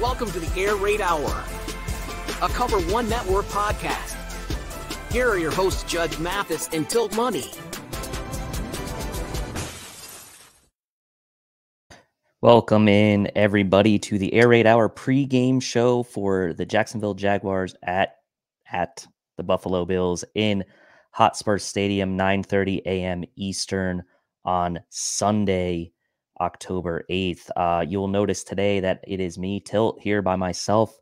Welcome to the Air Raid Hour, a Cover One Network podcast. Here are your hosts, Judge Mathis and Tilt Money. Welcome in, everybody, to the Air Raid Hour pregame show for the Jacksonville Jaguars at the Buffalo Bills in Hotspur Stadium, 9:30 a.m. Eastern on Sunday, October 8th. You will notice today that it is me, Tilt, here by myself.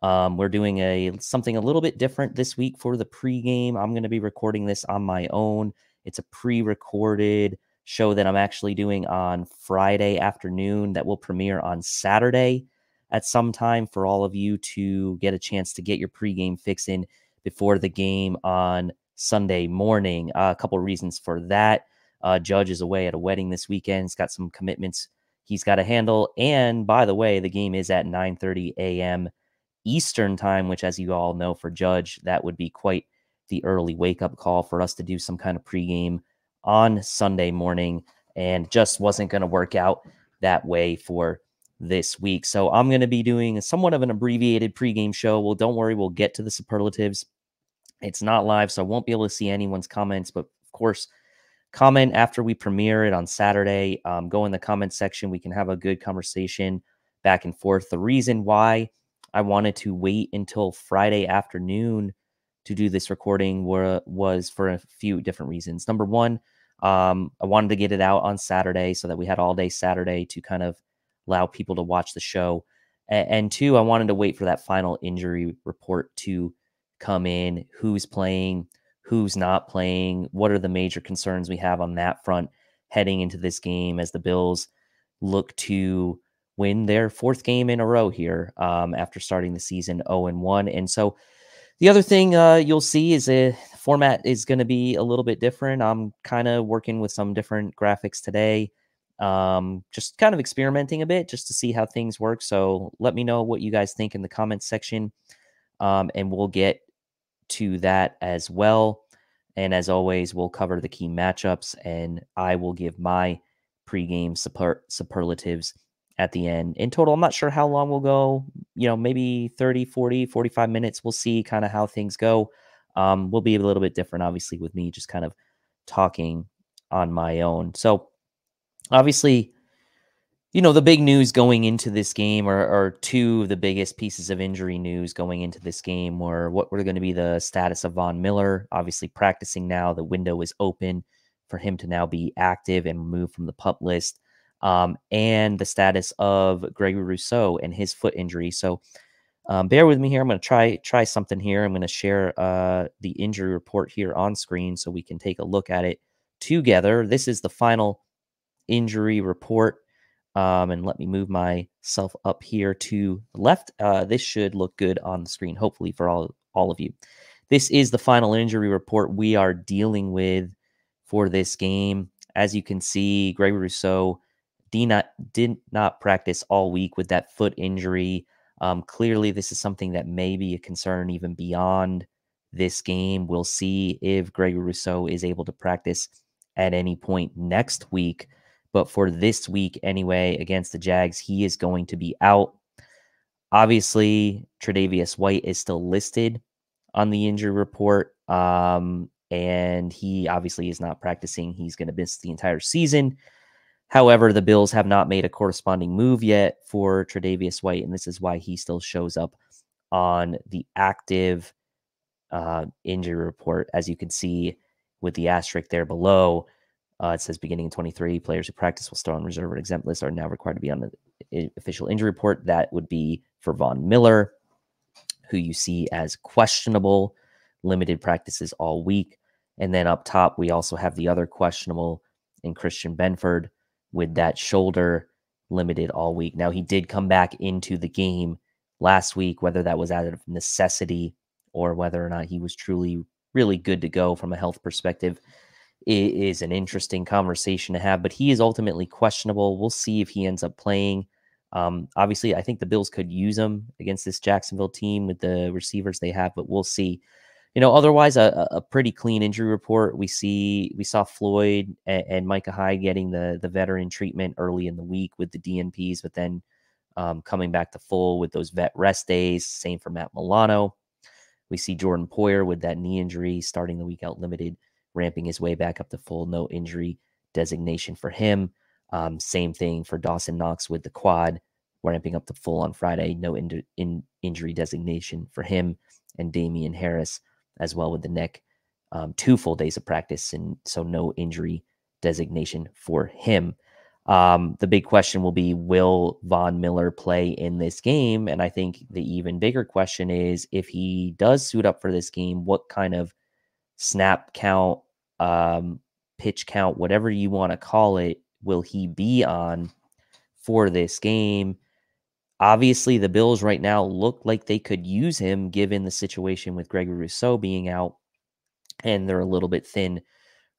We're doing something a little bit different this week for the pregame. I'm going to be recording this on my own. It's a pre-recorded show that I'm actually doing on Friday afternoon that will premiere on Saturday at some time for all of you to get a chance to get your pregame fix in before the game on Sunday morning. A couple of reasons for that. Judge is away at a wedding this weekend. He's got some commitments he's got to handle. And by the way, the game is at 9:30 a.m. Eastern time, which, as you all know, for Judge, that would be quite the early wake-up call for us to do some kind of pregame on Sunday morning, and just wasn't going to work out that way for this week. So I'm going to be doing somewhat of an abbreviated pregame show. Well, don't worry, we'll get to the superlatives. It's not live, so I won't be able to see anyone's comments, but of course, comment after we premiere it on Saturday. Go in the comment section. We can have a good conversation back and forth. The reason why I wanted to wait until Friday afternoon to do this recording was for a few different reasons. Number one, I wanted to get it out on Saturday so that we had all day Saturday to kind of allow people to watch the show. And two, I wanted to wait for that final injury report to come in. Who's playing, who's not playing, what are the major concerns we have on that front heading into this game as the Bills look to win their fourth game in a row here after starting the season 0-1. And so the other thing you'll see is the format is going to be a little bit different. I'm kind of working with some different graphics today, just kind of experimenting a bit just to see how things work. So let me know what you guys think in the comments section, and we'll get to that as well. And as always, we'll cover the key matchups, and I will give my pregame superlatives at the end. In total, I'm not sure how long we'll go, maybe 30, 40, 45 minutes. We'll see kind of how things go. Will be a little bit different, obviously, with me just kind of talking on my own. So obviously, the big news going into this game, or two of the biggest pieces of injury news going into this game, were what were going to be the status of Von Miller, obviously practicing now. The window is open for him to now be active and removed from the PUP list. And the status of Gregory Rousseau and his foot injury. So bear with me here. I'm going to try something here. I'm going to share the injury report here on screen so we can take a look at it together. This is the final injury report. And let me move myself up here to the left. This should look good on the screen, hopefully, for all of you. This is the final injury report we are dealing with for this game. As you can see, Gregory Rousseau did not practice all week with that foot injury. Clearly, this is something that may be a concern even beyond this game. We'll see if Gregory Rousseau is able to practice at any point next week. But for this week anyway, against the Jags, he is going to be out. Obviously, Tre White is still listed on the injury report. And he obviously is not practicing. He's going to miss the entire season. However, the Bills have not made a corresponding move yet for Tre White, and this is why he still shows up on the active injury report. As you can see with the asterisk there below, it says beginning in 23, players who practice will start on reserve or exempt list are now required to be on the official injury report. That would be for Von Miller, who you see as questionable, limited practices all week. And then up top, we also have the other questionable in Christian Benford, with that shoulder limited all week. Now, he did come back into the game last week, whether that was out of necessity or whether or not he was truly really good to go from a health perspective. It is an interesting conversation to have, but he is ultimately questionable. We'll see if he ends up playing. Obviously, I think the Bills could use him against this Jacksonville team with the receivers they have, but we'll see. Otherwise, a pretty clean injury report. We saw Floyd and Micah Hyde getting the veteran treatment early in the week with the DNPs, but then coming back to full with those vet rest days. Same for Matt Milano. We see Jordan Poyer with that knee injury starting the week out limited, ramping his way back up to full, no injury designation for him. Same thing for Dawson Knox with the quad, ramping up to full on Friday, no injury designation for him. And Damian Harris as well with the neck, 2 full days of practice, and so no injury designation for him. The big question will be, will Von Miller play in this game? And I think the even bigger question is, if he does suit up for this game, what kind of snap count, pitch count, whatever you want to call it, will he be on for this game? Obviously, the Bills right now look like they could use him given the situation with Gregory Rousseau being out, and they're a little bit thin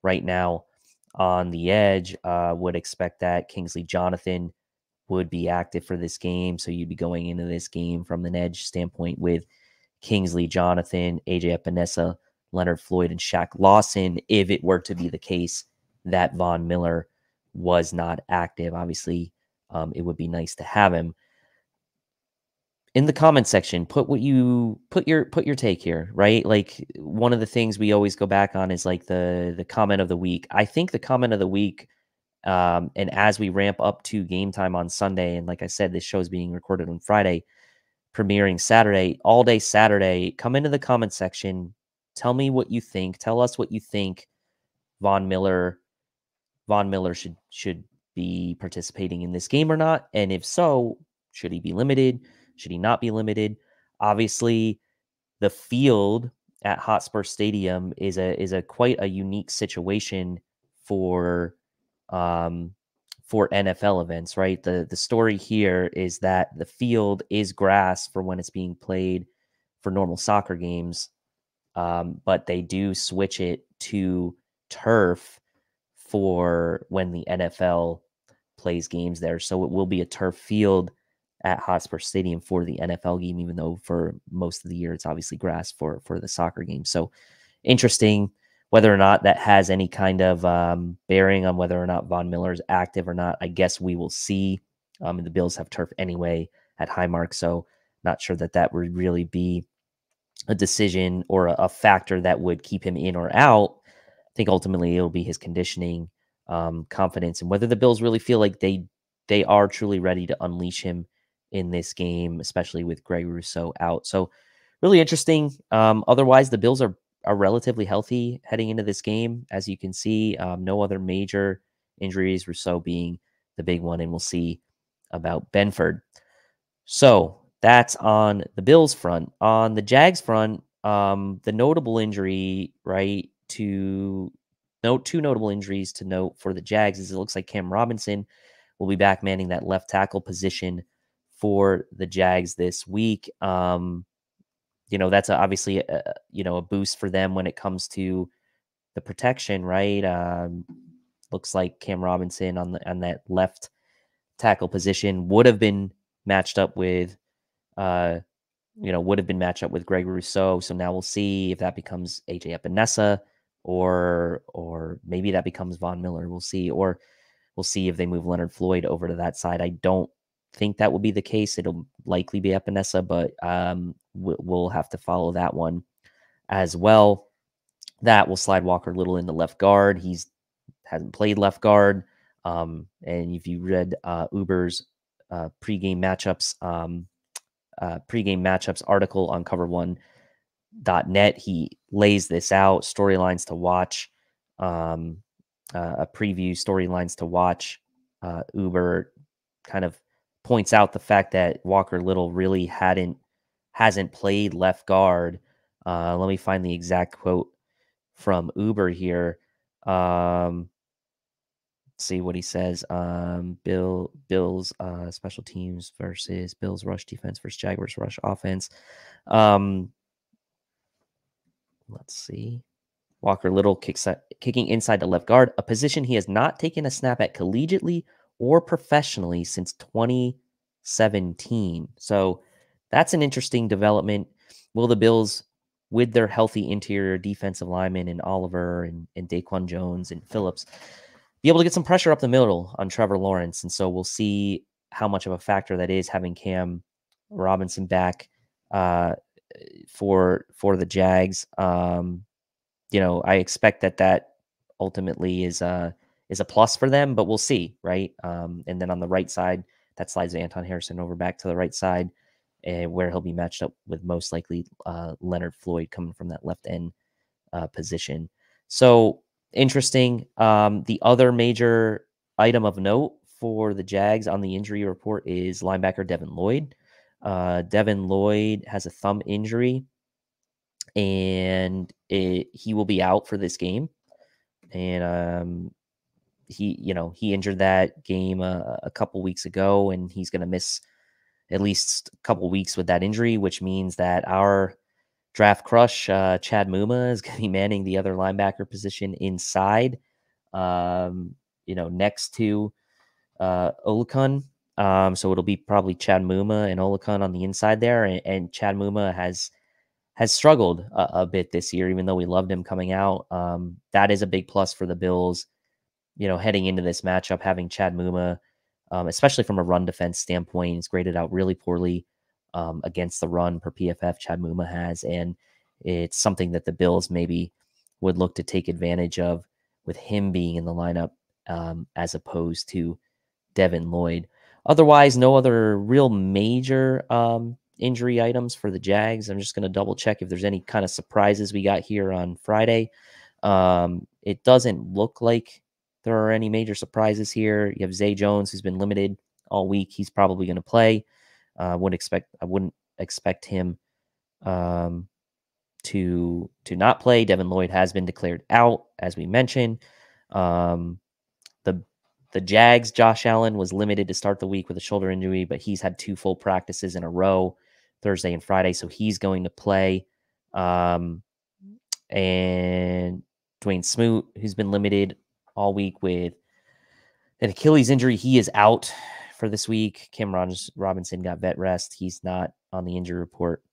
right now on the edge. Would expect that Kingsley Jonathan would be active for this game. So you'd be going into this game from an edge standpoint with Kingsley Jonathan, AJ Epinesa, Leonard Floyd, and Shaq Lawson, if it were to be the case that Von Miller was not active. Obviously, it would be nice to have him. In the comment section, put your take here, right? Like, one of the things we always go back on is like the comment of the week. I think the comment of the week, and as we ramp up to game time on Sunday, and like I said, this show is being recorded on Friday, premiering Saturday, all day Saturday, come into the comment section. Tell me what you think. Tell us what you think Von Miller should be participating in this game or not. And if so, should he be limited? Should he not be limited? Obviously, the field at Hotspur Stadium is a quite a unique situation for NFL events, right? The story here is that the field is grass for when it's being played for normal soccer games, but they do switch it to turf for when the NFL plays games there. So it will be a turf field at Hotspur Stadium for the NFL game, even though for most of the year it's obviously grass for the soccer game. So interesting. Whether or not that has any kind of bearing on whether or not Von Miller is active or not, I guess we will see. The Bills have turf anyway at Highmark, so not sure that would really be a decision or a factor that would keep him in or out. I think ultimately it'll be his conditioning, confidence, and whether the Bills really feel like they are truly ready to unleash him in this game, especially with Greg Rousseau out. So really interesting. Otherwise, the Bills are relatively healthy heading into this game. As you can see, no other major injuries, Rousseau being the big one, and we'll see about Benford. So that's on the Bills front. On the Jags front, the notable injury, right, to note, 2 notable injuries to note for the Jags is it looks like Cam Robinson will be back manning that left tackle position for the Jags this week. That's obviously a boost for them when it comes to the protection, right? Looks like Cam Robinson on that left tackle position would have been matched up with Greg Rousseau. So now we'll see if that becomes AJ Epinesa or maybe that becomes Von Miller. We'll see, or we'll see if they move Leonard Floyd over to that side. I don't think that will be the case. It'll likely be Epinesa, but we'll have to follow that one as well. That will slide Walker Little into left guard. Hasn't played left guard. And if you read Uber's pregame matchups article on cover1.net, he lays this out, storylines to watch, a preview, storylines to watch. Uber kind of points out the fact that Walker Little really hasn't played left guard. Let me find the exact quote from Uber here. See what he says. Bills special teams versus Bills rush defense versus Jaguars rush offense. Let's see. Walker Little kicking inside the left guard, a position he has not taken a snap at collegiately or professionally since 2017. So that's an interesting development. Will the Bills, with their healthy interior defensive linemen in Oliver and Daquan Jones and Phillips, be able to get some pressure up the middle on Trevor Lawrence? And so we'll see how much of a factor that is having Cam Robinson back for the Jags. I expect that ultimately is a plus for them, but we'll see, right? And then on the right side, that slides Anton Harrison over back to the right side, where he'll be matched up with most likely Leonard Floyd coming from that left end position. So interesting. The other major item of note for the Jags on the injury report is linebacker Devin Lloyd. Devin Lloyd has a thumb injury, and he will be out for this game. And he injured that game a couple weeks ago, and he's going to miss at least a couple weeks with that injury, which means that our draft crush, Chad Muma, is going to be manning the other linebacker position inside, next to Olukun. So it'll be probably Chad Muma and Olukun on the inside there. And Chad Muma has struggled a bit this year, even though we loved him coming out. That is a big plus for the Bills, heading into this matchup, having Chad Muma, especially from a run defense standpoint. He's graded out really poorly against the run per PFF. Chad Muma has, and it's something that the Bills maybe would look to take advantage of with him being in the lineup as opposed to Devin Lloyd. Otherwise, no other real major injury items for the Jags. I'm just going to double check if there's any kind of surprises we got here on Friday. It doesn't look like there are any major surprises here. You have Zay Jones, who's been limited all week. He's probably going to play. I wouldn't expect him to not play. Devin Lloyd has been declared out, as we mentioned. The Jags, Josh Allen was limited to start the week with a shoulder injury, but he's had 2 full practices in a row, Thursday and Friday, so he's going to play. And Dwayne Smoot, who's been limited all week with an Achilles injury, he is out for this week. Cam Robinson got vet rest. He's not on the injury report.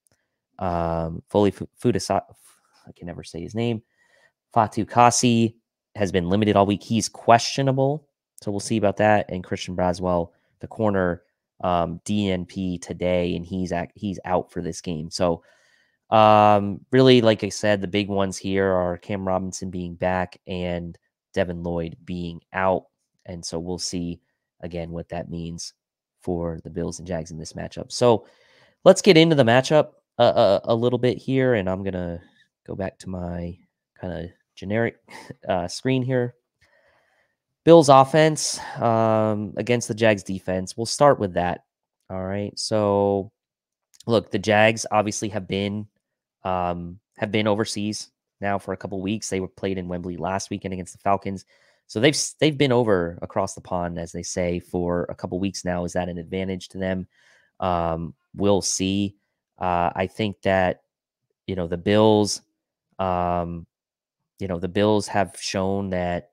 Foley Fudasa, I can never say his name. Fatu Kasi has been limited all week. He's questionable, so we'll see about that. And Christian Braswell, the corner, DNP today, and he's out for this game. So really, like I said, the big ones here are Cam Robinson being back and Devin Lloyd being out. And so we'll see again what that means for the Bills and Jags in this matchup. So let's get into the matchup a little bit here, and I'm gonna go back to my kind of generic screen here. Bills offense against the Jags defense. We'll start with that. All right. So look, the Jags obviously have been overseas now for a couple weeks. They were played in Wembley last weekend against the Falcons. So they've been over across the pond, as they say, for a couple weeks now. Is that an advantage to them? We'll see. I think that the Bills, the Bills have shown that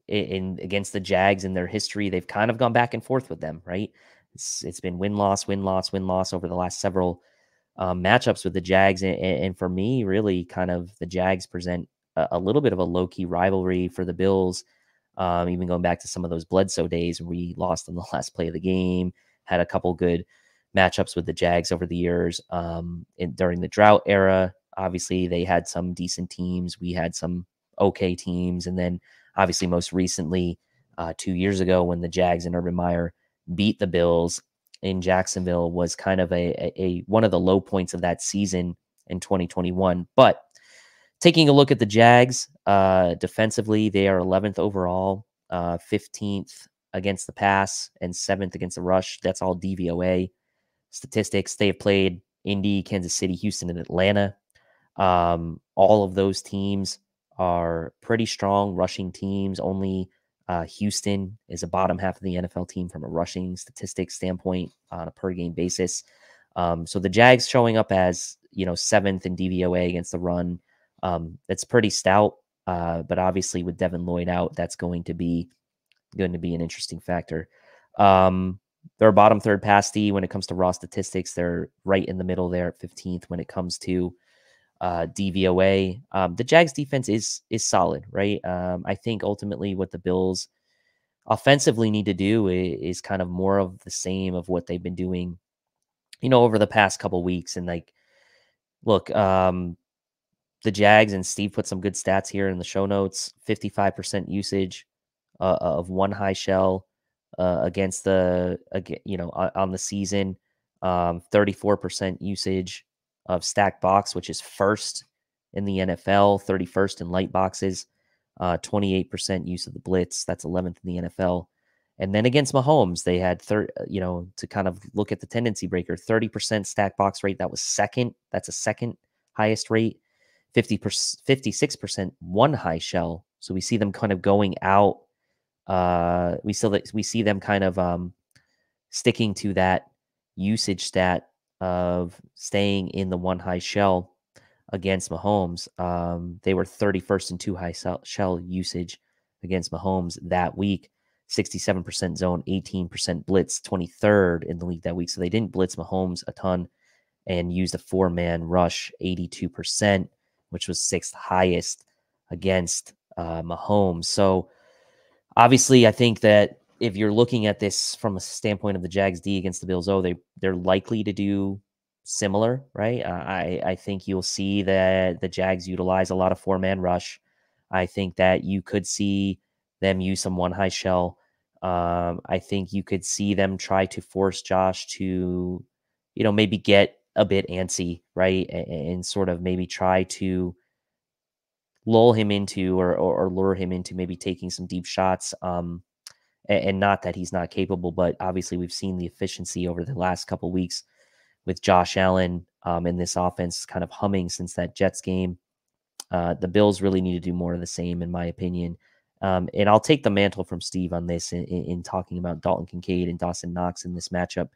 in against the Jags in their history, they've kind of gone back and forth with them, right? It's been win-loss over the last several matchups with the Jags. And for me, really kind of the Jags present a little bit of a low-key rivalry for the Bills, even going back to some of those Bledsoe days when we lost on the last play of the game, had a couple good matchups with the Jags over the years. During the drought era, obviously they had some decent teams. We had some okay teams. And then obviously most recently 2 years ago when the Jags and Urban Meyer beat the Bills in Jacksonville was kind of a one of the low points of that season in 2021. But taking a look at the Jags defensively, they are 11th overall, 15th against the pass, and 7th against the rush. That's all DVOA statistics. They have played Indy, Kansas City, Houston, and Atlanta. All of those teams are pretty strong rushing teams. Only Houston is a bottom half of the NFL team from a rushing statistics standpoint on a per game basis. So the Jags showing up as 7th in DVOA against the run. That's pretty stout. But obviously with Devin Lloyd out, that's going to be an interesting factor. They're a bottom third pass D when it comes to raw statistics. They're right in the middle there at 15th when it comes to DVOA. The Jags defense is solid, right? I think ultimately what the Bills offensively need to do is kind of more of the same of what they've been doing, over the past couple weeks. And like, look, the Jags, and Steve put some good stats here in the show notes, 55% usage of one high shell against on the season, 34% usage of stacked box, which is first in the NFL, 31st in light boxes, 28% use of the blitz. That's 11th in the NFL. And then against Mahomes, they had to kind of look at the tendency breaker, 30% stack box rate. That was second. That's a second highest rate. 56% one high shell. So we see them kind of going out. We see them kind of sticking to that usage stat of staying in the one high shell against Mahomes. They were 31st in two high shell usage against Mahomes that week. 67% zone, 18% blitz, 23rd in the league that week. So they didn't blitz Mahomes a ton and used a 4-man rush, 82%, which was sixth highest against Mahomes. So obviously, I think that if you're looking at this from a standpoint of the Jags D against the Bills, they're likely to do similar, right? I think you'll see that the Jags utilize a lot of 4-man rush. I think that you could see them use some one high shell. I think you could see them try to force Josh to, maybe get a bit antsy, right? And sort of maybe try to lull him into or lure him into maybe taking some deep shots. And not that he's not capable, but obviously we've seen the efficiency over the last couple of weeks with Josh Allen in this offense kind of humming since that Jets game. The Bills really need to do more of the same, in my opinion. And I'll take the mantle from Steve on this in talking about Dalton Kincaid and Dawson Knox in this matchup.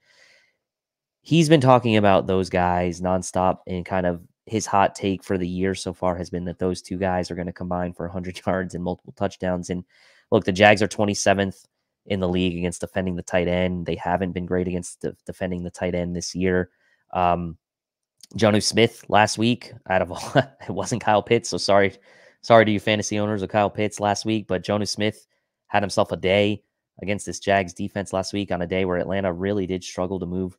He's been talking about those guys nonstop, and kind of his hot take for the year so far has been that those two guys are going to combine for 100 yards and multiple touchdowns. And look, the Jags are 27th in the league against defending the tight end. They haven't been great against defending the tight end this year. Jonnu Smith last week, out of it wasn't Kyle Pitts, so sorry to you fantasy owners of Kyle Pitts last week, but Jonnu Smith had himself a day against this Jags defense last week, on a day where Atlanta really did struggle to move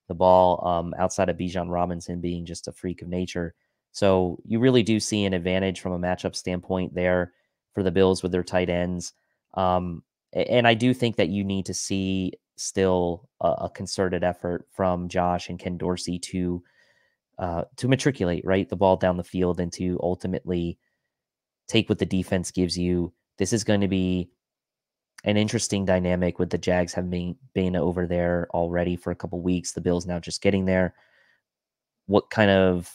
the ball, outside of Bijan Robinson being just a freak of nature. So you really do see an advantage from a matchup standpoint there for the Bills with their tight ends. And I do think that you need to see still a concerted effort from Josh and Ken Dorsey to matriculate, right, the ball down the field and to ultimately take what the defense gives you. This is going to be an interesting dynamic with the Jags having been over there already for a couple weeks. The Bills now just getting there. What kind of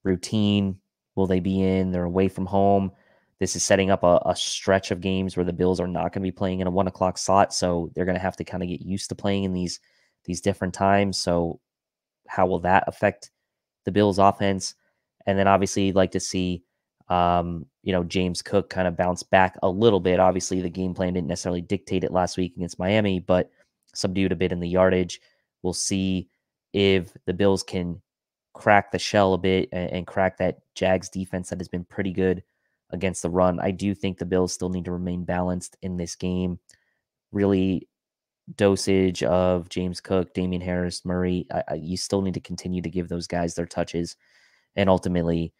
routine will they be in? They're away from home. This is setting up a stretch of games where the Bills are not going to be playing in a 1 o'clock slot. So they're going to have to kind of get used to playing in these different times. So how will that affect the Bills offense? And then obviously you'd like to see, James Cook kind of bounce back a little bit. Obviously the game plan didn't necessarily dictate it last week against Miami, but subdued a bit in the yardage. We'll see if the Bills can crack the shell a bit and crack that Jags defense that has been pretty good against the run. I do think the Bills still need to remain balanced in this game. Really dosage of James Cook, Damian Harris, Murray. You still need to continue to give those guys their touches. And ultimately,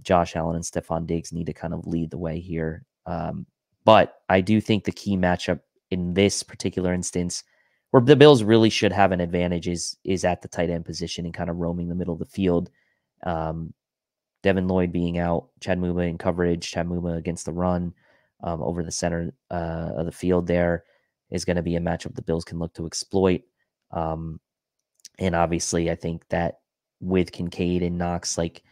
Josh Allen and Stefon Diggs need to kind of lead the way here. But I do think the key matchup in this particular instance, where the Bills really should have an advantage, is at the tight end position and kind of roaming the middle of the field. Devin Lloyd being out, Chad Muma in coverage, Chad Muma against the run over the center of the field there is going to be a matchup the Bills can look to exploit. And obviously, I think that with Kincaid and Knox, like,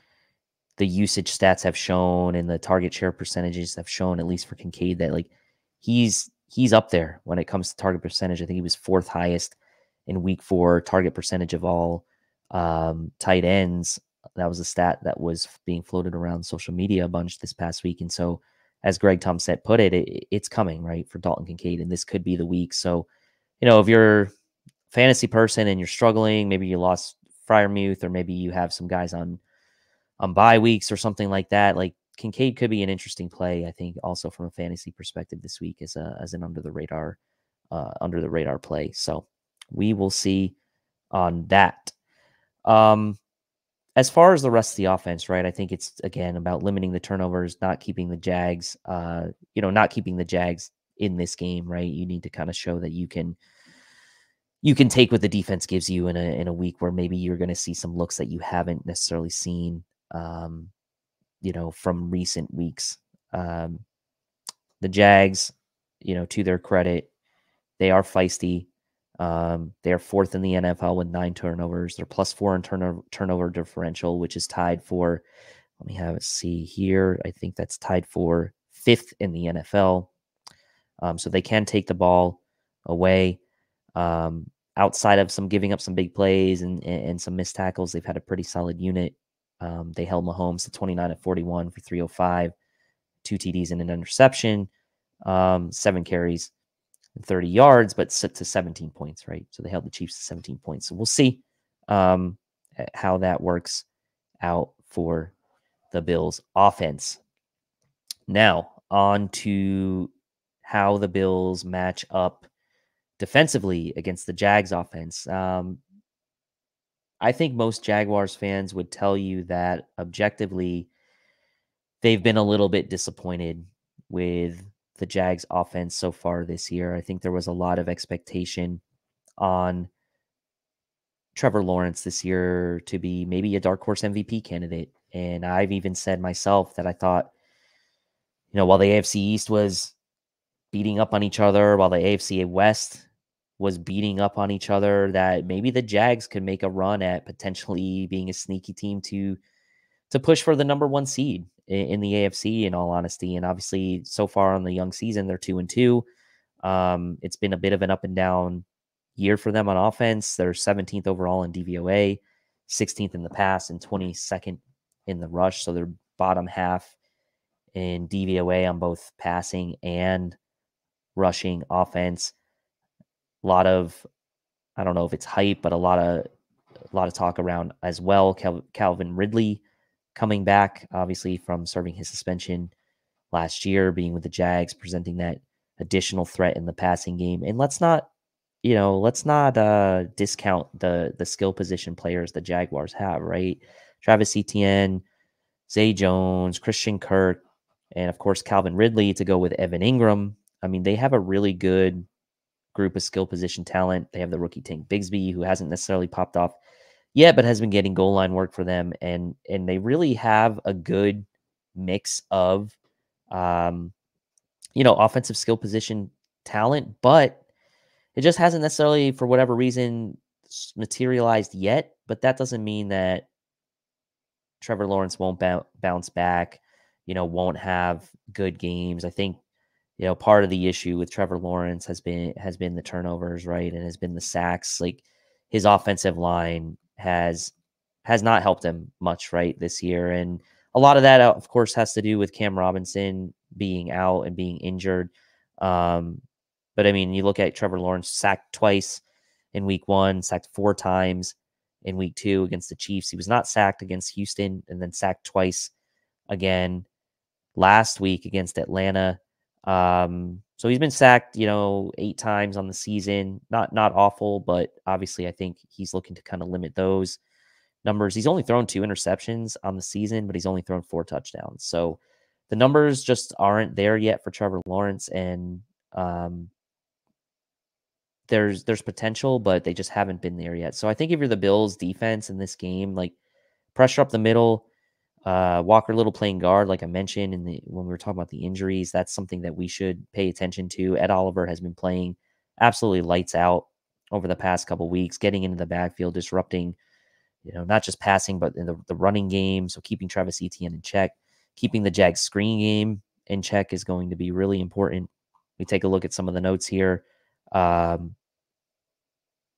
the usage stats have shown and the target share percentages have shown, at least for Kincaid, that like he's up there when it comes to target percentage. I think he was fourth highest in week 4 target percentage of all tight ends. That was a stat that was being floated around social media a bunch this past week. And so, as Greg Thompson put it, it's coming, right, for Dalton Kincaid, and this could be the week. So, if you're a fantasy person and you're struggling, maybe you lost Freiermuth, or maybe you have some guys on bye weeks or something like that, like, Kincaid could be an interesting play, I think, also from a fantasy perspective this week as an under the radar play. So we will see on that. As far as the rest of the offense, right? I think it's again about limiting the turnovers, not keeping the Jags, not keeping the Jags in this game, right? You need to kind of show that you can take what the defense gives you in a week where maybe you're going to see some looks that you haven't necessarily seen, from recent weeks. The Jags, to their credit, they are feisty. They are fourth in the NFL with 9 turnovers. They're +4 in turnover differential, which is tied for, let me have it see here. I think that's tied for 5th in the NFL. So they can take the ball away. Outside of some giving up some big plays and some missed tackles, they've had a pretty solid unit. They held Mahomes to 29 of 41 for 305, 2 TDs and an interception, 7 carries, 30 yards, but set to 17 points, right? So they held the Chiefs to 17 points. So we'll see how that works out for the Bills offense. Now, on to how the Bills match up defensively against the Jags offense. I think most Jaguars fans would tell you that objectively, they've been a little bit disappointed with the Jags offense so far this year. I think there was a lot of expectation on Trevor Lawrence this year to be maybe a dark horse MVP candidate. And I've even said myself that I thought, while the AFC East was beating up on each other, while the AFC West was beating up on each other, that maybe the Jags could make a run at potentially being a sneaky team to push for the number 1 seed in the AFC, in all honesty. And obviously, so far on the young season, they're 2-2. It's been a bit of an up and down year for them on offense. They're 17th overall in DVOA, 16th in the pass, and 22nd in the rush. So they're bottom half in DVOA on both passing and rushing offense. A lot of, I don't know if it's hype, but a lot of talk around as well. Calvin Ridley coming back, obviously, from serving his suspension last year, being with the Jags, presenting that additional threat in the passing game. And let's not discount the skill position players the Jaguars have, right? Travis Etienne, Zay Jones, Christian Kirk, and of course Calvin Ridley to go with Evan Ingram. I mean, they have a really good group of skill position talent. They have the rookie Tank Bigsby, who hasn't necessarily popped off yet, but has been getting goal line work for them. And they really have a good mix of, offensive skill position talent, but it just hasn't necessarily, for whatever reason, materialized yet. But that doesn't mean that Trevor Lawrence won't bounce back, won't have good games. I think, part of the issue with Trevor Lawrence has been the turnovers, right? And has been the sacks. Like, his offensive line has not helped him much, right, this year. And a lot of that, of course, has to do with Cam Robinson being out and being injured. But I mean, you look at Trevor Lawrence sacked twice in week 1, sacked 4 times in week 2 against the Chiefs. He was not sacked against Houston, and then sacked twice again last week against Atlanta. So he's been sacked, 8 times on the season. Not awful, but obviously I think he's looking to kind of limit those numbers. He's only thrown 2 interceptions on the season, but he's only thrown 4 touchdowns. So the numbers just aren't there yet for Trevor Lawrence, and there's potential, but they just haven't been there yet. So I think if you're the Bills defense in this game, like, pressure up the middle, Walker Little playing guard, like I mentioned when we were talking about the injuries, that's something that we should pay attention to. Ed Oliver has been playing absolutely lights out over the past couple weeks, getting into the backfield, disrupting, not just passing, but in the running game. So keeping Travis Etienne in check, keeping the Jags screen game in check is going to be really important. We take a look at some of the notes here.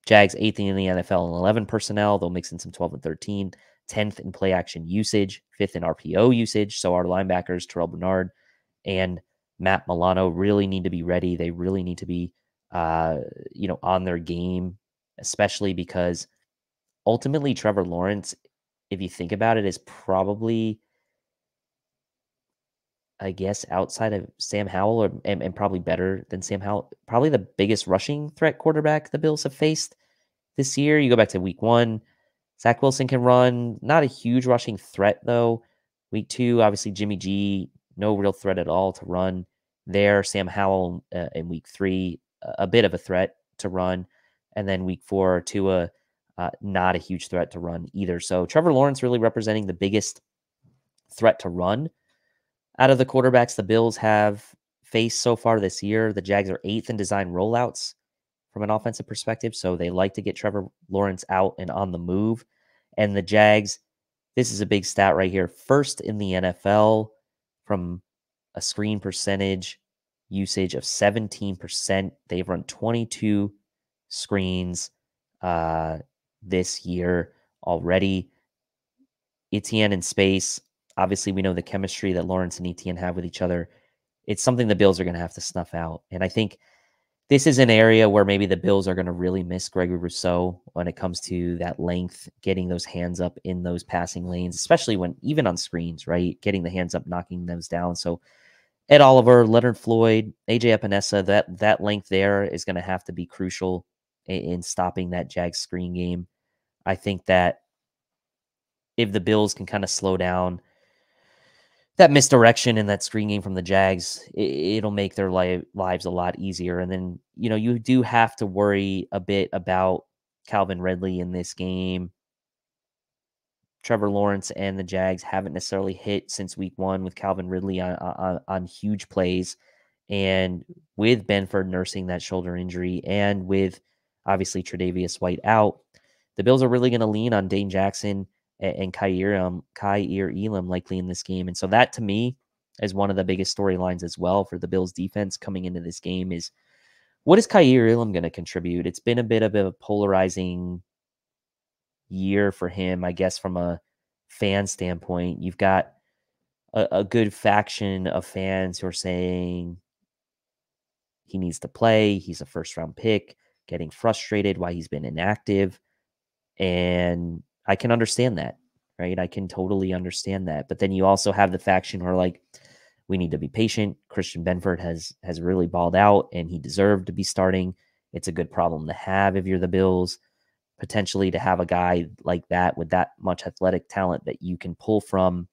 Jags 8th in the NFL in 11 personnel. They'll mix in some 12 and 13. 10th in play action usage, 5th in RPO usage. So our linebackers, Terrell Bernard and Matt Milano, really need to be ready. They really need to be, on their game, especially because ultimately Trevor Lawrence, if you think about it, is probably I guess, outside of Sam Howell, and probably better than Sam Howell, probably the biggest rushing threat quarterback the Bills have faced this year. You go back to week 1, Zach Wilson can run, not a huge rushing threat though. Week 2, obviously Jimmy G, no real threat at all to run there. Sam Howell in week 3, a bit of a threat to run. And then week 4, Tua, not a huge threat to run either. So Trevor Lawrence really representing the biggest threat to run out of the quarterbacks the Bills have faced so far this year. The Jags are 8th in design rollouts from an offensive perspective, so they like to get Trevor Lawrence out and on the move. And the Jags, this is a big stat right here, first in the NFL from a screen percentage usage of 17%. They've run 22 screens this year already. Etienne in space. Obviously, we know the chemistry that Lawrence and Etienne have with each other. It's something the Bills are going to have to snuff out. And I think this is an area where maybe the Bills are going to really miss Gregory Rousseau when it comes to that length, getting those hands up in those passing lanes, especially when even on screens, right? Getting the hands up, knocking those down. So Ed Oliver, Leonard Floyd, AJ Epinesa, that length there is going to have to be crucial in stopping that Jags screen game. I think that if the Bills can kind of slow down that misdirection in that screen game from the Jags, it'll make their lives a lot easier. And then, you do have to worry a bit about Calvin Ridley in this game. Trevor Lawrence and the Jags haven't necessarily hit since week 1 with Calvin Ridley on huge plays. And with Benford nursing that shoulder injury and with obviously Tre'Davious White out, the Bills are really going to lean on Dane Jackson and Kaiir Elam likely in this game. And so that to me is one of the biggest storylines as well for the Bills defense coming into this game is what is Kaiir Elam going to contribute? It's been a bit of a polarizing year for him, I guess, from a fan standpoint. You've got a good faction of fans who are saying he needs to play. He's a first round pick, getting frustrated why he's been inactive. And I can understand that, right? I can totally understand that. But then you also have the faction who are like, we need to be patient. Christian Benford has really balled out and he deserved to be starting. It's a good problem to have if you're the Bills, potentially to have a guy like that with that much athletic talent that you can pull from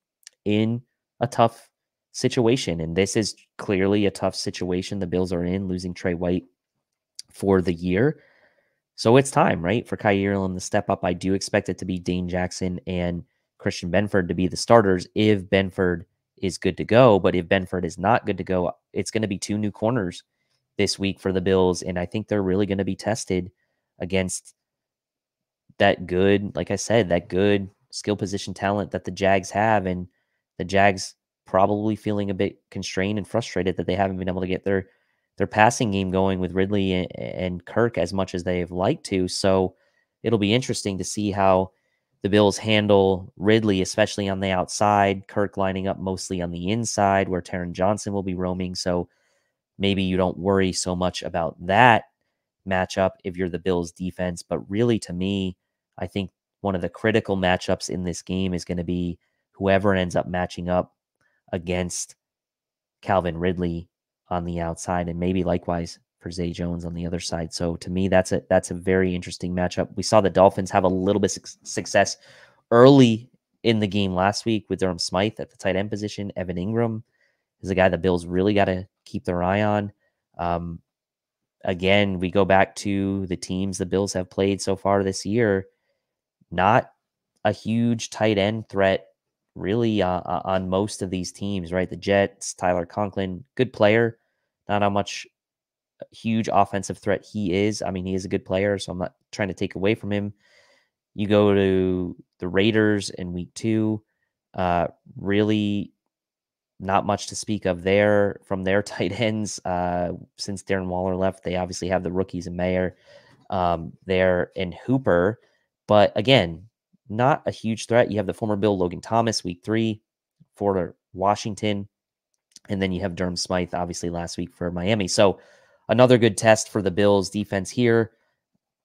in a tough situation. And this is clearly a tough situation the Bills are in, losing Tre White for the year. So it's time, right, for Kaiir Elam to step up. I do expect it to be Dane Jackson and Christian Benford to be the starters if Benford is good to go. But if Benford is not good to go, it's going to be 2 new corners this week for the Bills. And I think they're really going to be tested against that good, like I said, that good skill position talent that the Jags have. And the Jags probably feeling a bit constrained and frustrated that they haven't been able to get their passing game going with Ridley and Kirk as much as they have liked to. So it'll be interesting to see how the Bills handle Ridley, especially on the outside, Kirk lining up mostly on the inside where Taron Johnson will be roaming. So maybe you don't worry so much about that matchup if you're the Bills defense. But really, to me, I think one of the critical matchups in this game is going to be whoever ends up matching up against Calvin Ridley on the outside, and maybe likewise for Zay Jones on the other side. So to me, that's a very interesting matchup. We saw the Dolphins have a little bit of success early in the game last week with Durham Smythe at the tight end position. Evan Ingram is a guy the Bills really got to keep their eye on. Again, we go back to the teams the Bills have played so far this year. Not a huge tight end threat really on most of these teams, right? The Jets, Tyler Conklin, good player. Not how much huge offensive threat he is. I mean, he is a good player, so I'm not trying to take away from him. You go to the Raiders in week 2, really not much to speak of there from their tight ends. Since Darren Waller left, they obviously have the rookies and Mayer there and Hooper. But again, not a huge threat. You have the former Bill Logan Thomas, week 3 for Washington. And then you have Durham Smythe, obviously, last week for Miami. So another good test for the Bills defense here.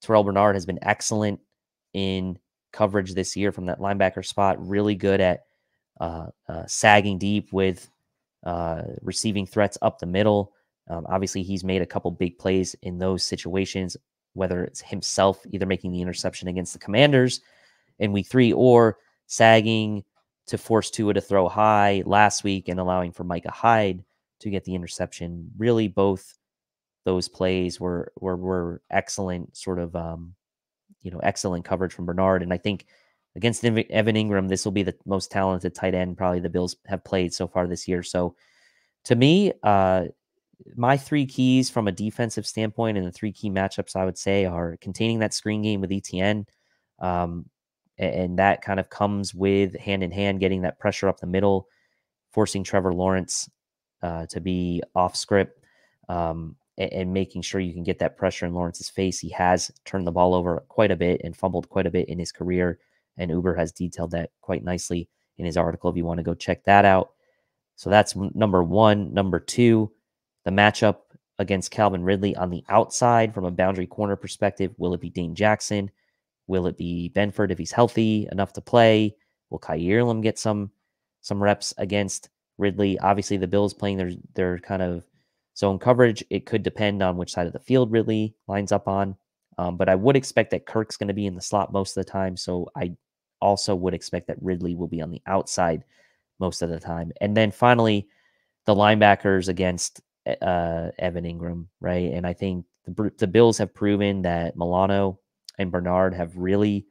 Terrell Bernard has been excellent in coverage this year from that linebacker spot. Really good at sagging deep with receiving threats up the middle. Obviously, he's made a couple big plays in those situations, whether it's himself either making the interception against the Commanders in week 3 or sagging to force Tua to throw high last week and allowing for Micah Hyde to get the interception. Really, both those plays were excellent, sort of excellent coverage from Bernard. And I think against Evan Ingram, this will be the most talented tight end probably the Bills have played so far this year. So to me, my 3 keys from a defensive standpoint and the 3 key matchups I would say are containing that screen game with ETN. And that kind of comes with hand in hand, getting that pressure up the middle, forcing Trevor Lawrence to be off script, and making sure you can get that pressure in Lawrence's face. He has turned the ball over quite a bit and fumbled quite a bit in his career, and Uber has detailed that quite nicely in his article if you want to go check that out. So that's number 1. Number 2, the matchup against Calvin Ridley on the outside from a boundary corner perspective. Will it be Dane Jackson? Will it be Benford if he's healthy enough to play? Will Kaiir Elam get some reps against Ridley? Obviously, the Bills playing their kind of zone coverage. It could depend on which side of the field Ridley lines up on. But I would expect that Kirk's going to be in the slot most of the time. So I also would expect that Ridley will be on the outside most of the time. And then finally, the linebackers against Evan Ingram, right? And I think the Bills have proven that Milano and Bernard have really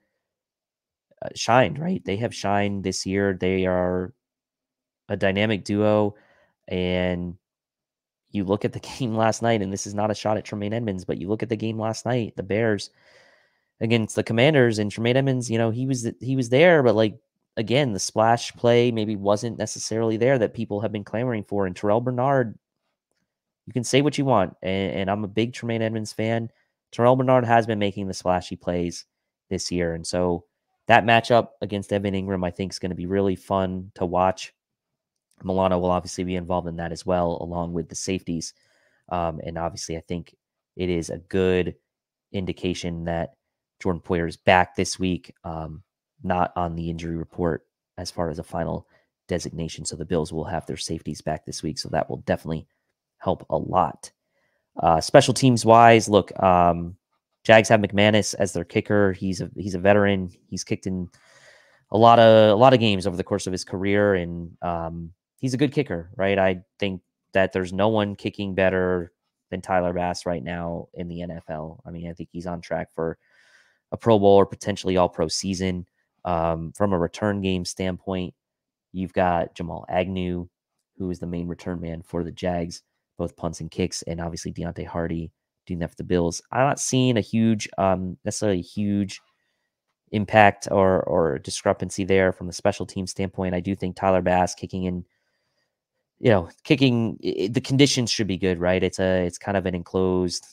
shined, right? They have shined this year. They are a dynamic duo. And you look at the game last night, and this is not a shot at Tremaine Edmonds, but you look at the game last night, the Bears against the Commanders, and Tremaine Edmonds, he was there, but like, again, the splash play maybe wasn't necessarily there that people have been clamoring for. And Terrell Bernard, you can say what you want, and I'm a big Tremaine Edmonds fan. Terrell Bernard has been making the splashy plays this year. And so that matchup against Evan Ingram, I think, is going to be really fun to watch. Milano will obviously be involved in that as well, along with the safeties. And obviously, I think it is a good indication that Jordan Poyer is back this week, not on the injury report as far as a final designation. So the Bills will have their safeties back this week. So that will definitely help a lot. Special teams wise, look, Jags have McManus as their kicker. He's a veteran. He's kicked in a lot of games over the course of his career, and he's a good kicker, right? I think that there's no one kicking better than Tyler Bass right now in the NFL. I mean, I think he's on track for a Pro Bowl or potentially All-Pro season. From a return game standpoint, you've got Jamal Agnew, who is the main return man for the Jags, both punts and kicks, and obviously Deontay Hardy doing that for the Bills. I'm not seeing a huge, necessarily huge impact or discrepancy there from the special team standpoint. I do think Tyler Bass kicking, the conditions should be good, right? It's kind of an enclosed,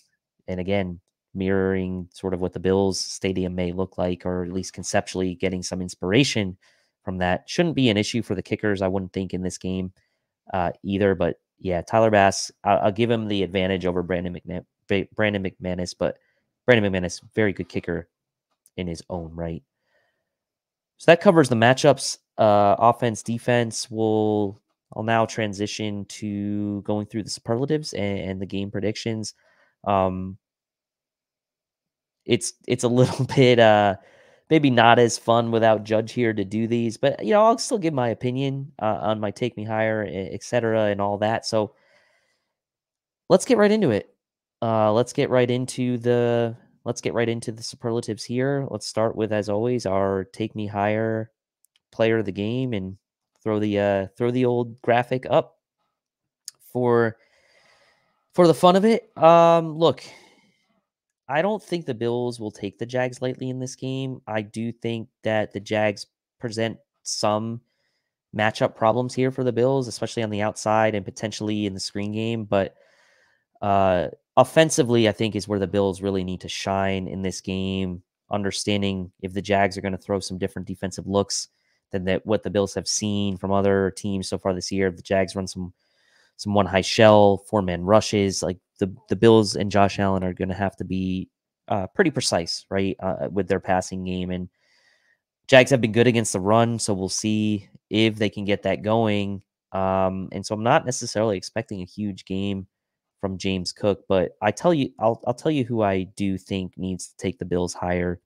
and again, mirroring sort of what the Bills stadium may look like, or at least conceptually getting some inspiration from that. Shouldn't be an issue for the kickers, I wouldn't think, in this game either. But yeah, Tyler Bass, I'll give him the advantage over Brandon McManus, but Brandon McManus, very good kicker in his own right. So that covers the matchups. Offense, defense. I'll now transition to going through the superlatives and the game predictions. It's a little bit maybe not as fun without Judge here to do these, but I'll still give my opinion on my take me higher, etc., and all that. So let's get right into it. Let's get right into the superlatives here. Let's start with, as always, our take me higher player of the game, and throw the old graphic up for the fun of it. Look, I don't think the Bills will take the Jags lightly in this game. I do think that the Jags present some matchup problems here for the Bills, especially on the outside and potentially in the screen game. But offensively, I think is where the Bills really need to shine in this game, understanding if the Jags are going to throw some different defensive looks than what the Bills have seen from other teams so far this year. If the Jags run some one high shell, 4-man rushes, like the Bills and Josh Allen are going to have to be pretty precise, right, with their passing game. And Jags have been good against the run, so we'll see if they can get that going And so I'm not necessarily expecting a huge game from James Cook, but I'll tell you who I do think needs to take the Bills higher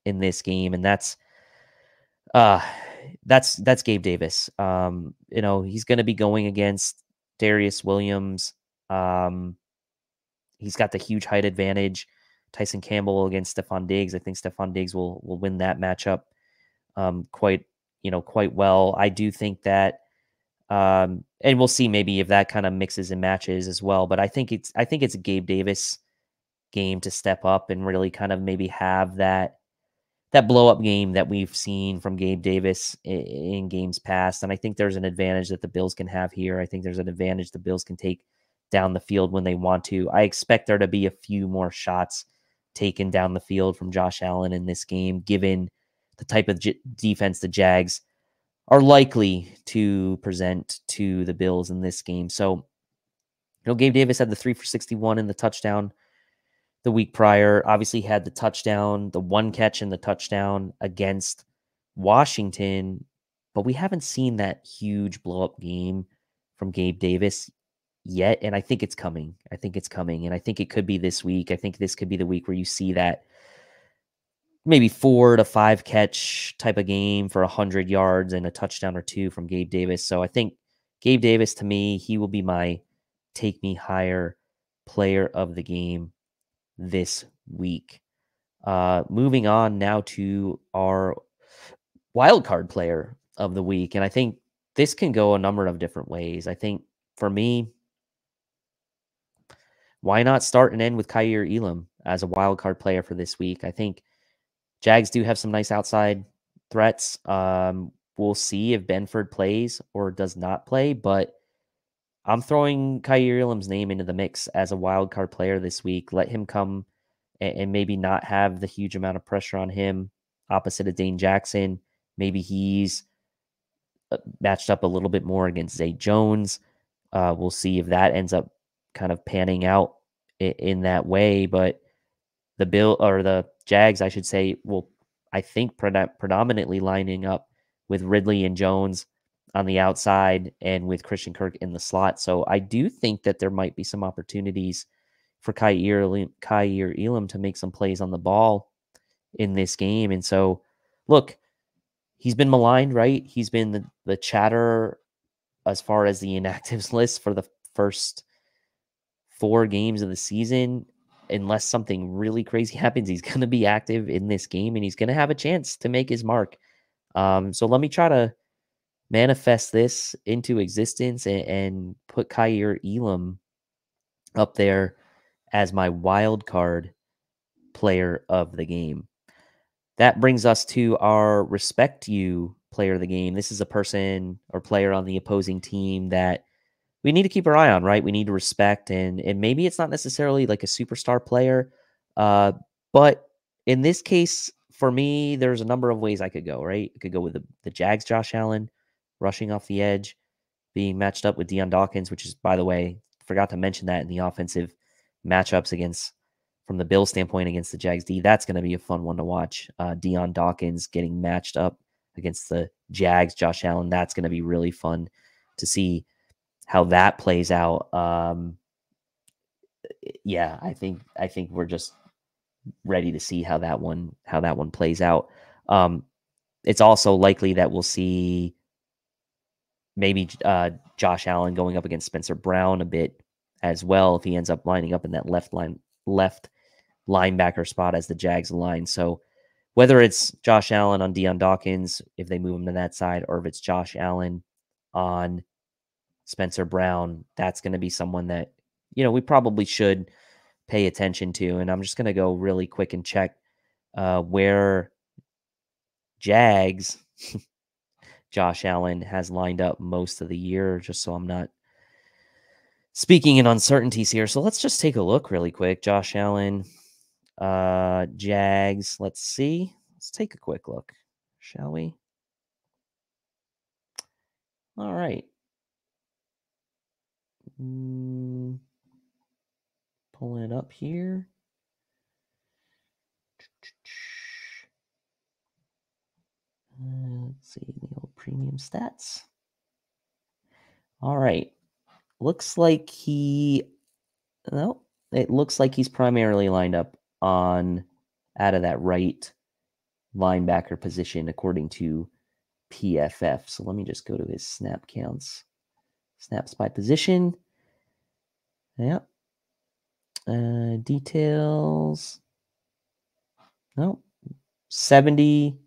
in this game, and uh that's Gabe Davis. He's going to be going against Darius Williams. Um, he's got the huge height advantage. Tyson Campbell against Stefon Diggs. I think Stefon Diggs will win that matchup quite well. I do think that, and we'll see maybe if that kind of mixes and matches as well. But I think it's a Gabe Davis game to step up and really kind of maybe have that blow up game that we've seen from Gabe Davis in games past. And I think there's an advantage that the Bills can have here. I think there's an advantage the Bills can take down the field when they want to. I expect there to be a few more shots taken down the field from Josh Allen in this game, given the type of defense the Jags are likely to present to the Bills in this game. So, Gabe Davis had the 3 for 61 in the touchdown the week prior. Obviously had the touchdown, the one catch and the touchdown against Washington, but we haven't seen that huge blow up game from Gabe Davis yet. And I think it's coming. And I think it could be this week. I think this could be the week where you see that maybe 4 to 5 catch type of game for 100 yards and a touchdown or two from Gabe Davis. So I think Gabe Davis, to me, he will be my take me higher player of the game this week. Moving on now to our wild card player of the week. And I think this can go a number of different ways. I think for me, why not start and end with Kaiir Elam as a wild card player for this week? I think Jags do have some nice outside threats. We'll see if Benford plays or does not play, but I'm throwing Kaiir Elam's name into the mix as a wild card player this week. Let him come and maybe not have the huge amount of pressure on him opposite of Dane Jackson. Maybe he's matched up a little bit more against Zay Jones. We'll see if that ends up kind of panning out in that way. But the Jags, I should say, will, I think, predominantly lining up with Ridley and Jones on the outside and with Christian Kirk in the slot. So I do think that there might be some opportunities for Kaiir Elam to make some plays on the ball in this game. And so, look, he's been maligned, right? He's been the chatter as far as the inactives list for the first 4 games of the season. Unless something really crazy happens, he's going to be active in this game and he's going to have a chance to make his mark. So let me try to manifest this into existence and put Kaiir Elam up there as my wild card player of the game. That brings us to our respect you player of the game. This is a person or player on the opposing team that we need to keep our eye on, right? We need to respect, and maybe it's not necessarily like a superstar player, but in this case, for me, there's a number of ways I could go, right? I could go with the Jags, Josh Allen, rushing off the edge, being matched up with Deion Dawkins, which is, by the way, forgot to mention that in the offensive matchups against, from the Bills standpoint against the Jags D, that's going to be a fun one to watch. Deion Dawkins getting matched up against the Jags, Josh Allen, that's going to be really fun to see how that plays out. Yeah, I think we're just ready to see how that one plays out. It's also likely that we'll see maybe Josh Allen going up against Spencer Brown a bit as well if he ends up lining up in that left linebacker spot as the Jags line. So whether it's Josh Allen on Deion Dawkins if they move him to that side, or if it's Josh Allen on Spencer Brown, that's going to be someone that, we probably should pay attention to. And I'm just going to go really quick and check where Jags Josh Allen has lined up most of the year, just so I'm not speaking in uncertainties here. So let's just take a look really quick. Josh Allen, Jags. Let's see. Let's take a quick look, shall we? All right. Pulling it up here. Let's see the old premium stats. All right. Looks like it looks like he's primarily lined up on out of that right linebacker position, according to PFF. So let me just go to his snap counts. Snaps by position. Yeah. Details. No. 70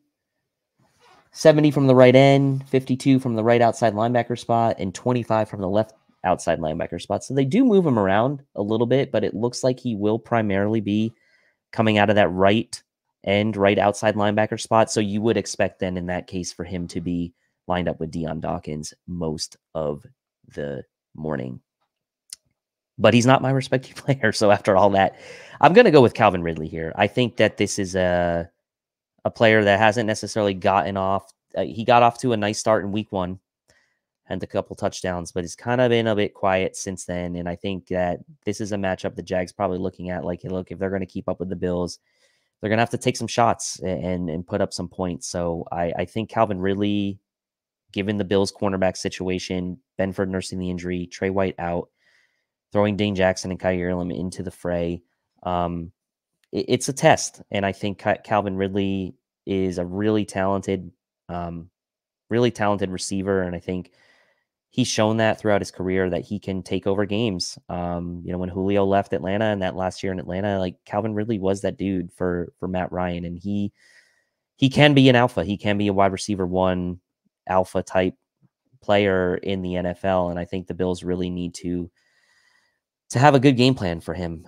from the right end, 52 from the right outside linebacker spot, and 25 from the left outside linebacker spot. So they do move him around a little bit, but it looks like he will primarily be coming out of that right end, right outside linebacker spot. So you would expect then in that case for him to be lined up with Deion Dawkins most of the morning. But he's not my respected player. So after all that, I'm going to go with Calvin Ridley here. I think that this is a player that hasn't necessarily gotten off. He got off to a nice start in week 1, had a couple touchdowns, but it's kind of been a bit quiet since then. And I think that this is a matchup the Jags probably looking at like, hey, look, if they're going to keep up with the Bills, they're going to have to take some shots and put up some points. So I think Calvin Ridley, given the Bills cornerback situation, Benford nursing the injury, Tre White out, throwing Dane Jackson and Kyle Elam into the fray, it's a test. And I think Calvin Ridley is a really talented receiver. And I think he's shown that throughout his career that he can take over games. When Julio left Atlanta and that last year in Atlanta, like Calvin Ridley was that dude for Matt Ryan. And he can be an alpha. He can be a wide receiver 1 alpha type player in the NFL. And I think the Bills really need to have a good game plan for him.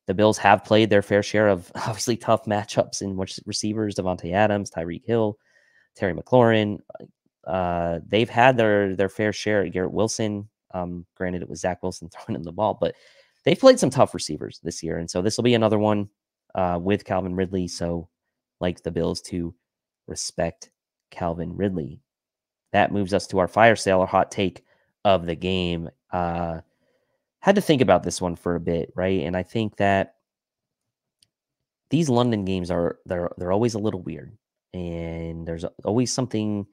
The Bills have played their fair share of obviously tough matchups in which receivers, Devontae Adams, Tyreek Hill, Terry McLaurin. They've had their fair share at Garrett Wilson. Granted, it was Zach Wilson throwing him the ball, but they've played some tough receivers this year. And so this will be another one with Calvin Ridley. So like the Bills to respect Calvin Ridley. That moves us to our fire sale or hot take of the game. Had to think about this one for a bit, right? And I think that these London games they're always a little weird. And there's always something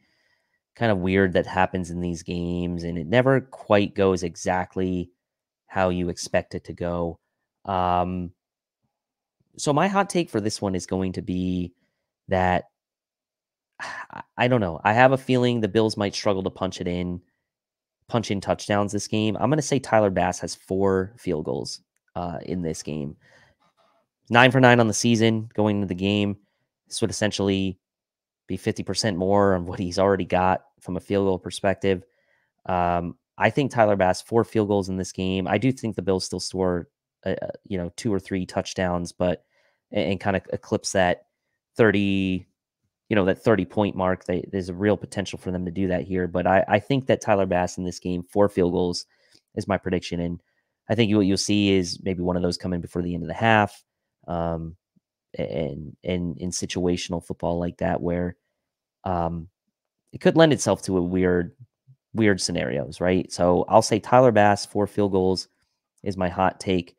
kind of weird that happens in these games, and it never quite goes exactly how you expect it to go. So my hot take for this one is going to be that I don't know. I have a feeling the Bills might struggle to punch in touchdowns this game. I'm going to say Tyler Bass has 4 field goals in this game. 9 for 9 on the season going into the game. This would essentially be 50% more of what he's already got from a field goal perspective. I think Tyler Bass, 4 field goals in this game. I do think the Bills still score, 2 or 3 touchdowns, but and kind of eclipse that 30, that 30-point mark. There's a real potential for them to do that here. But I think that Tyler Bass in this game, 4 field goals is my prediction. And I think what you'll see is maybe one of those coming before the end of the half. And in situational football like that, where it could lend itself to a weird scenarios, right? So I'll say Tyler Bass, 4 field goals is my hot take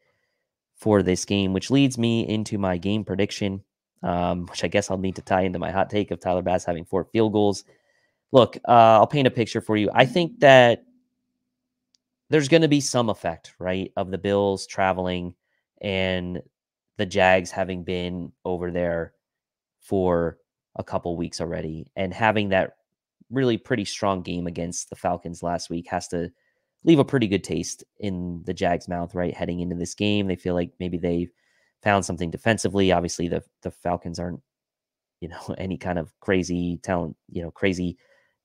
for this game, which leads me into my game prediction, which I guess I'll need to tie into my hot take of Tyler Bass having 4 field goals. Look, I'll paint a picture for you. I think that there's going to be some effect, right, of the Bills traveling and the Jags having been over there for a couple weeks already, and having that really pretty strong game against the Falcons last week has to leave a pretty good taste in the Jags' mouth, right? Heading into this game, they feel like maybe they found something defensively. Obviously, the Falcons aren't, any kind of crazy talent, crazy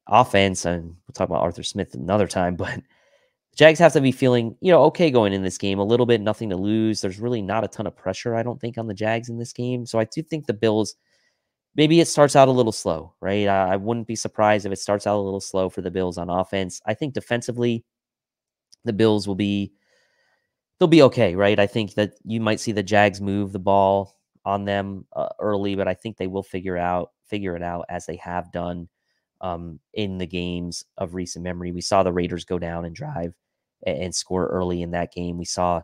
offense. And we'll talk about Arthur Smith another time, but the Jags have to be feeling, okay going in this game, a little bit, nothing to lose. There's really not a ton of pressure, I don't think, on the Jags in this game. So I do think the Bills, maybe it starts out a little slow, right? I wouldn't be surprised if it starts out a little slow for the Bills on offense. I think defensively, the Bills they'll be okay, right? I think that you might see the Jags move the ball on them early, but I think they will figure it out as they have done in the games of recent memory. We saw the Raiders go down and drive and score early in that game. We saw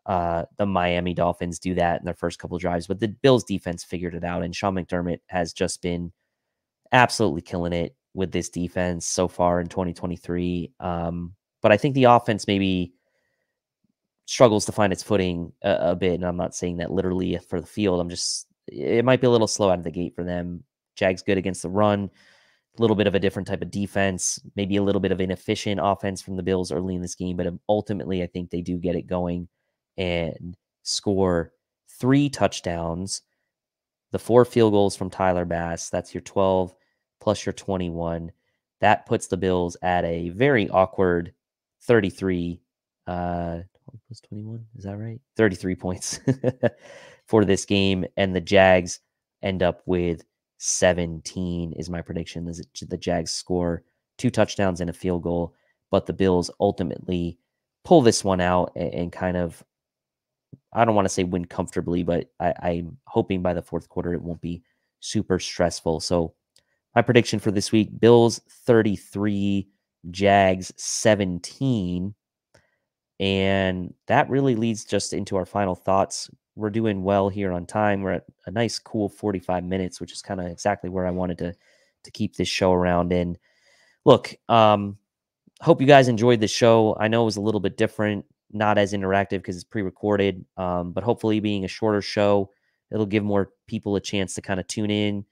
the Miami Dolphins do that in their first couple of drives, but the Bills defense figured it out, and Sean McDermott has just been absolutely killing it with this defense so far in 2023. But I think the offense maybe struggles to find its footing a bit. And I'm not saying that literally for the field. It might be a little slow out of the gate for them. Jags good against the run, a little bit of a different type of defense, maybe a little bit of inefficient offense from the Bills early in this game. But ultimately, I think they do get it going and score 3 touchdowns, the 4 field goals from Tyler Bass. That's your 12 plus your 21. That puts the Bills at a very awkward 33 plus 21. Is that right? 33 points for this game. And the Jags end up with 17 is my prediction. The Jags score 2 touchdowns and a field goal, but the Bills ultimately pull this one out and kind of, I don't want to say win comfortably, but I'm hoping by the fourth quarter it won't be super stressful. So my prediction for this week, Bills 33, Jags 17. And that really leads just into our final thoughts. We're doing well here on time. We're at a nice, cool 45 minutes, which is kind of exactly where I wanted to keep this show around. And look, hope you guys enjoyed the show. I know it was a little bit different, not as interactive because it's pre-recorded, but hopefully being a shorter show, it'll give more people a chance to kind of tune in,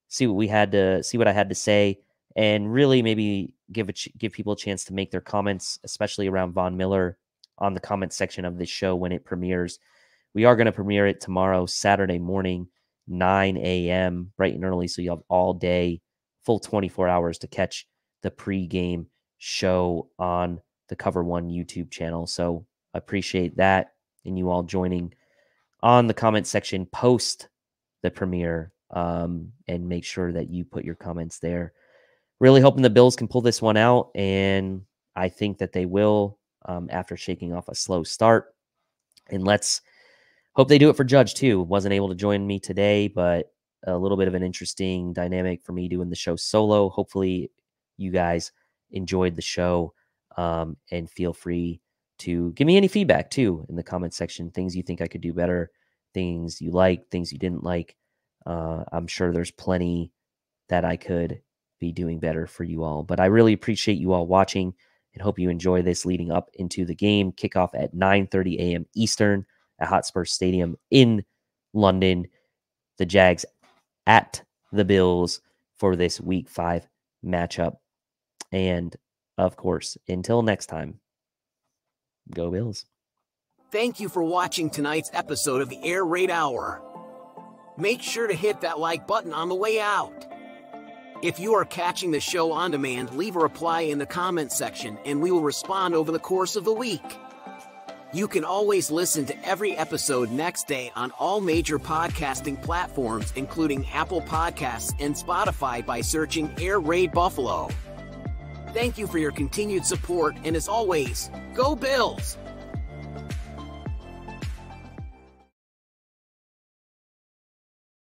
see what I had to say, and really maybe give people a chance to make their comments, especially around Von Miller, on the comment section of this show when it premieres. We are going to premiere it tomorrow, Saturday morning, 9 a.m., bright and early, so you have all day, full 24 hours to catch the pregame show on the Cover One YouTube channel. So I appreciate that and you all joining on the comment section post the premiere, and make sure that you put your comments there. Really hoping the Bills can pull this one out, and I think that they will, after shaking off a slow start. And let's hope they do it for Judge too. Wasn't able to join me today, but a little bit of an interesting dynamic for me doing the show solo. Hopefully you guys enjoyed the show, and feel free to give me any feedback too in the comment section, things you think I could do better, things you like, things you didn't like. I'm sure there's plenty that I could be doing better for you all, but I really appreciate you all watching and hope you enjoy this leading up into the game. Kickoff at 9:30 a.m. Eastern at Hotspur Stadium in London. The Jags at the Bills for this Week 5 matchup. And, of course, until next time, go Bills. Thank you for watching tonight's episode of the Air Raid Hour. Make sure to hit that like button on the way out. If you are catching the show on demand, leave a reply in the comments section and we will respond over the course of the week. You can always listen to every episode next day on all major podcasting platforms, including Apple Podcasts and Spotify, by searching Air Raid Buffalo. Thank you for your continued support, and as always, go Bills!